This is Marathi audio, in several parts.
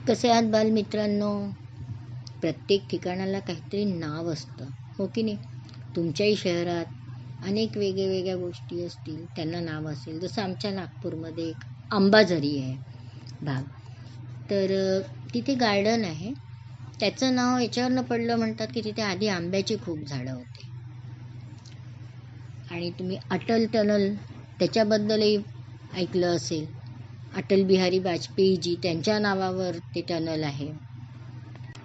कसे आहात बालमित्रांनो? प्रत्येक ठिकाणाला काहीतरी नाव असतं, हो की नाही? तुमच्याही शहरात अनेक वेगळ्या गोष्टी असतील, त्यांना नाव असेल. जसं आमच्या नागपूरमध्ये एक अंबाझरी आहे भाग. तर तिथे गार्डन आहे. त्याचं नाव याच्यावरनं पडलं म्हणतात की तिथे आधी आंब्याची खूप झाडं होते. आणि तुम्ही अटल टनल त्याच्याबद्दलही ऐकलं असेल. अटल बिहारी वाजपेयीजी त्यांच्या नावावर ते टनल आहे.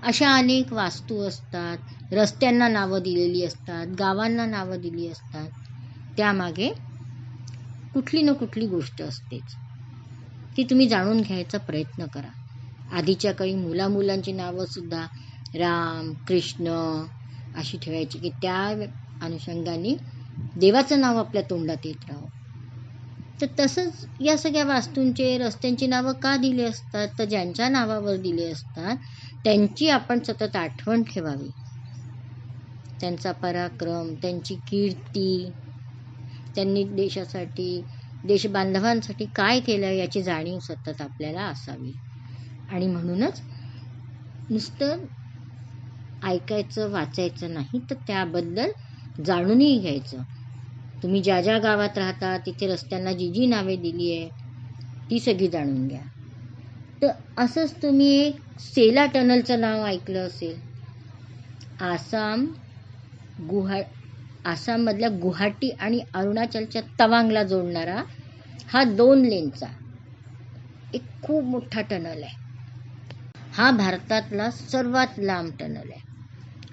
अशा अनेक वास्तू असतात, रस्त्यांना नावं दिलेली असतात, गावांना नावं दिली असतात. त्यामागे कुठली ना कुठली गोष्ट असतेच, ती तुम्ही जाणून घ्यायचा प्रयत्न करा. आधीच्या काळी मुलांची नावंसुद्धा राम, कृष्ण अशी ठेवायची की त्या अनुषंगाने देवाचं नाव आपल्या तोंडात येत राहो. तर तसंच या सगळ्या वास्तूंचे, रस्त्यांची नावं का दिली असतात? तर ज्यांच्या नावावर दिले असतात त्यांची आपण सतत आठवण ठेवावी. त्यांचा पराक्रम, त्यांची कीर्ती, त्यांनी देशासाठी, देशबांधवांसाठी काय केलं याची जाणीव सतत आपल्याला असावी. आणि म्हणूनच नुसतं ऐकायचं, वाचायचं नाही, तर त्याबद्दल जाणूनही घ्यायचं. तुम्ही ज्या ज्या गावात राहता तिथे रस्त्यांना जी जी नावे दिली आहे ती सगळी जाणून घ्या. तर असंच तुम्ही एक सेला टनलचं नाव ऐकलं असेल. आसाममधल्या गुवाहाटी आणि अरुणाचलच्या तवांगला जोडणारा हा 2 लेनचा एक खूप मोठा टनल आहे. हा भारतातला सर्वात लांब टनल आहे.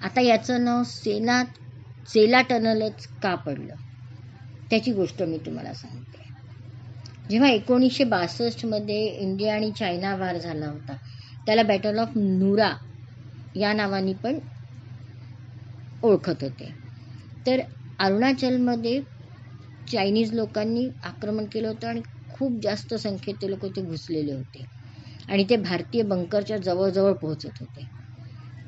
आता याचं नाव सेला टनलच का पडलं त्याची गोष्ट मी तुम्हाला सांगते. जेव्हा 1962 इंडिया आणि चायना वार झाला होता, त्याला बॅटल ऑफ नुरा या नावाने पण ओळखत होते. तर अरुणाचलमध्ये चायनीज लोकांनी आक्रमण केलं होतं आणि खूप जास्त संख्येत ते लोक ते घुसलेले होते आणि ते भारतीय बंकरच्या जवळजवळ पोहोचत होते.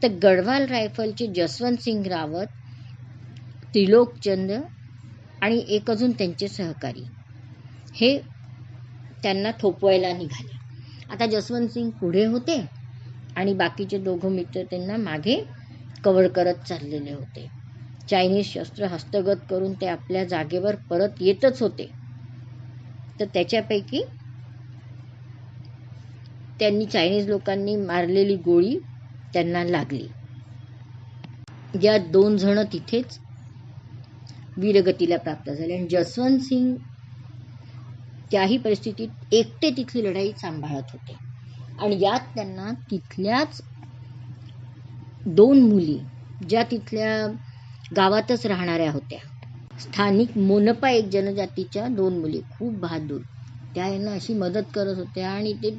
तर गढवाल रायफलचे जसवंत सिंग रावत, त्रिलोकचंद आणि एक अजून त्यांचे सहकारी हे त्यांना थोपवायला निघाले. आता जसवंत सिंग पुढे होते आणि बाकीचे 2 मित्र त्यांना मागे कव्हर करत चाललेले होते. चायनीज शस्त्र हस्तगत करून ते आपल्या जागेवर परत येतच होते. तर त्याच्यापैकी त्यांनी चायनीज लोकांनी मारलेली गोळी त्यांना लागली. या 2 जण तिथेच वीरगतीला प्राप्त झाले आणि जसवंत सिंग त्याही परिस्थितीत एकटे तिथली लढाई सांभाळत होते. आणि यात त्यांना तिथल्याच 2 मुली, ज्या तिथल्या गावातच राहणाऱ्या होत्या, स्थानिक मोनपा एक जनजातीच्या 2 मुली, खूप बहादूर, त्या यांना अशी मदत करत होत्या आणि ते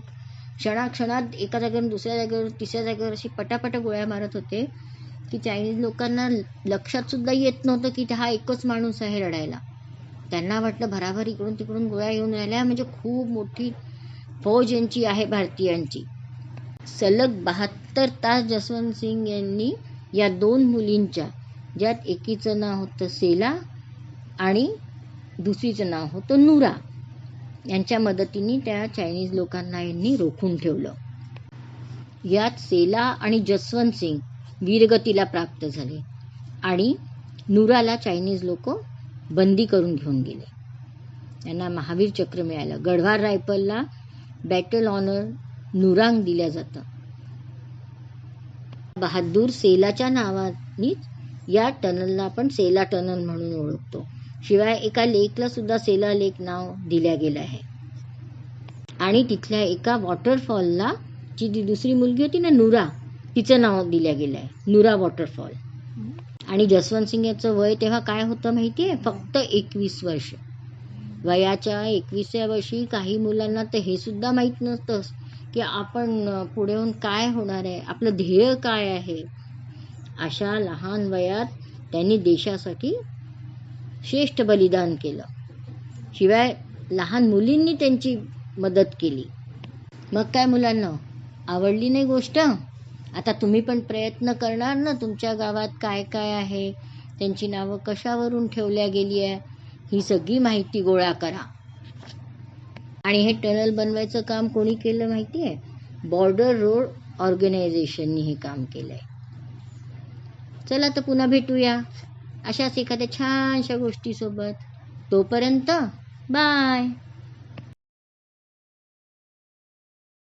क्षणाक्षणात एका जागेवर दुसऱ्या जागेवर तिसऱ्या जागेवर अशी पटापट गोळ्या मारत होते की चायनीज लोकांना लक्षात सुद्धा येत नव्हतं की हा एकच माणूस आहे लढायला. त्यांना वाटलं भराभर इकडून तिकडून गोळ्या येऊन राहिल्या म्हणजे खूप मोठी फौज यांची आहे भारतीयांची. सलग 72 तास जसवंत सिंग यांनी या 2 मुलींच्या, ज्यात एकीचं नाव होतं सेला आणि दुसरीचं नाव होतं नुरा, यांच्या मदतीने त्या चायनीज लोकांना यांनी रोखून ठेवलं. यात सेला आणि जसवंत सिंग वीरगतीला प्राप्त झाले आणि नुराला चायनीज लोक बंदी करून घेऊन गेले. त्यांना महावीर चक्र मिळालं. गढवाल रायफलला बॅटल ऑनर नुरांग दिल्या जातं. बहादूर सेलाच्या नावानेच या टनलला आपण सेला टनल म्हणून ओळखतो. शिवाय एका लेकला सुद्धा सेला लेक नाव दिल्या गेलं आहे. आणि तिथल्या एका वॉटरफॉलला जी दुसरी मुलगी होती ना नुरा, तिचं नाव दिल्या गेलं आहे, नुरा वॉटरफॉल. आणि जसवंत सिंग याचं वय तेव्हा काय होतं माहिती आहे? फक्त 21 वर्ष. वयाच्या 21व्या वर्षी काही मुलांना तर हे सुद्धा माहीत नसतं की आपण पुढे होऊन काय होणार आहे, आपलं ध्येय काय आहे. अशा लहान वयात त्यांनी देशासाठी श्रेष्ठ बलिदान केलं. शिवाय लहान मुलींनी त्यांची मदत केली. मग काय मुलांना आवडली नाही गोष्ट? आता तुम्ही पण प्रयत्न करणार ना, तुमच्या गावात काय काय आहे, त्यांची नावं कशावरून ठेवल्या गेली आहे, ही सगळी माहिती गोळा करा. आणि हे टनल बनवायचं काम कोणी केलं माहिती आहे? बॉर्डर रोड ऑर्गनायझेशननी हे काम केलंय. चला तर पुन्हा भेटूया अशाच एखाद्या छानशा गोष्टीसोबत. तोपर्यंत बाय.